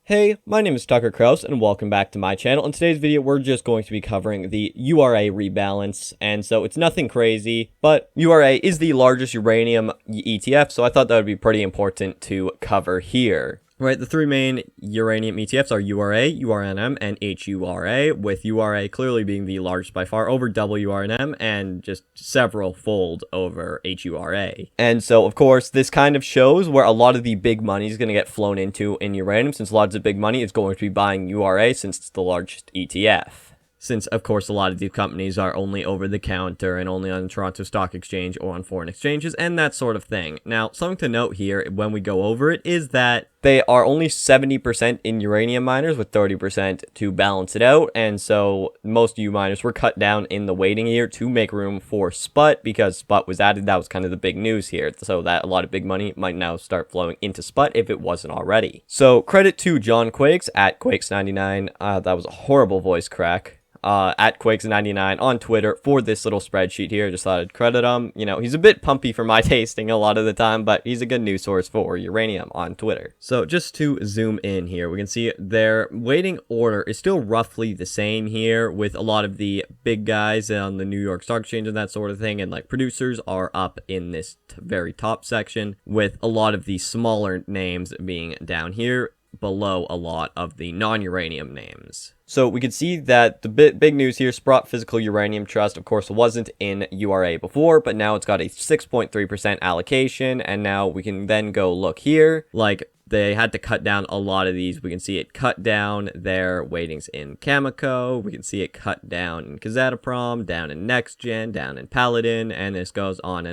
Hey, my name is Tucker Kraus, and welcome back to my channel. In today's video, we're just going to be covering the URA rebalance, and so it's nothing crazy, but URA is the largest uranium ETF, so I thought that would be pretty important to cover here. Right, the three main uranium ETFs are URA, URNM, and HURA, with URA clearly being the largest by far, over double URNM, and just several fold over HURA. And so, of course, this kind of shows where a lot of the big money is going to get flown into in uranium, since a lot of the big money is going to be buying URA, since it's the largest ETF. Since, of course, a lot of these companies are only over-the-counter and only on the Toronto Stock Exchange or on foreign exchanges and that sort of thing. Now, something to note here when we go over it is that they are only 70% in uranium miners with 30% to balance it out, and so most U miners were cut down in the weighting here to make room for SPUT because SPUT was added. That was kind of the big news here, so that a lot of big money might now start flowing into SPUT if it wasn't already. So credit to John Quakes at Quakes99. That was a horrible voice crack. At Quakes99 on Twitter for this little spreadsheet here. Just thought I'd credit him. You know, he's a bit pumpy for my tasting a lot of the time, but he's a good news source for uranium on Twitter. So just to zoom in here, we can see their weighting order is still roughly the same here, with a lot of the big guys on the New York Stock Exchange and that sort of thing, and like producers are up in this very top section, with a lot of the smaller names being down here below a lot of the non-uranium names. So we can see that the big news here, SPUT Physical Uranium Trust, of course, wasn't in URA before, but now it's got a 6.3% allocation, and now we can then go look here, like they had to cut down a lot of these. We can see it cut down their weightings in Cameco, we can see it cut down in Kazatomprom, down in NextGen, down in Paladin, and this goes on.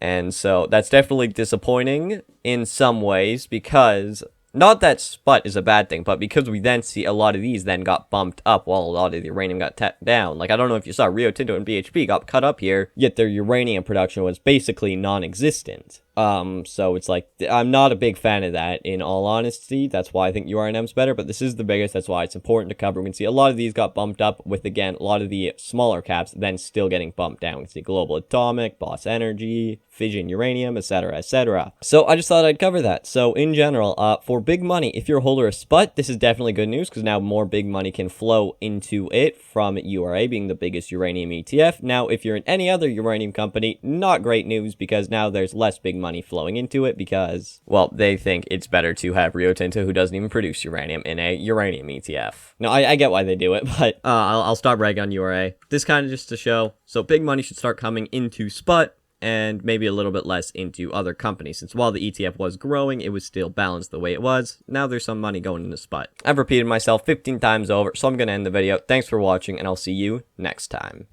And so that's definitely disappointing in some ways, because not that SPUT is a bad thing, but because we then see a lot of these then got bumped up while a lot of the uranium got down. Like, I don't know if you saw Rio Tinto and BHP got cut up here, yet their uranium production was basically non-existent. So it's like, I'm not a big fan of that, in all honesty. That's why I think URNM's better, but this is the biggest. That's why it's important to cover. We can see a lot of these got bumped up, with, again, a lot of the smaller caps then still getting bumped down. We can see Global Atomic, Boss Energy, Fission Uranium, etc., etc. So I just thought I'd cover that. So in general, for big money, if you're a holder of SPUT, this is definitely good news, because now more big money can flow into it from URA being the biggest uranium ETF. Now, if you're in any other uranium company, not great news, because now there's less big money flowing into it, because, well, they think it's better to have Rio Tinto, who doesn't even produce uranium, in a uranium ETF. Now, I get why they do it, but I'll stop ragging on URA. This kind of just to show, so big money should start coming into SPUT, and maybe a little bit less into other companies, since while the ETF was growing, it was still balanced the way it was. Now there's some money going into SPUT. I've repeated myself 15 times over, so I'm going to end the video. Thanks for watching, and I'll see you next time.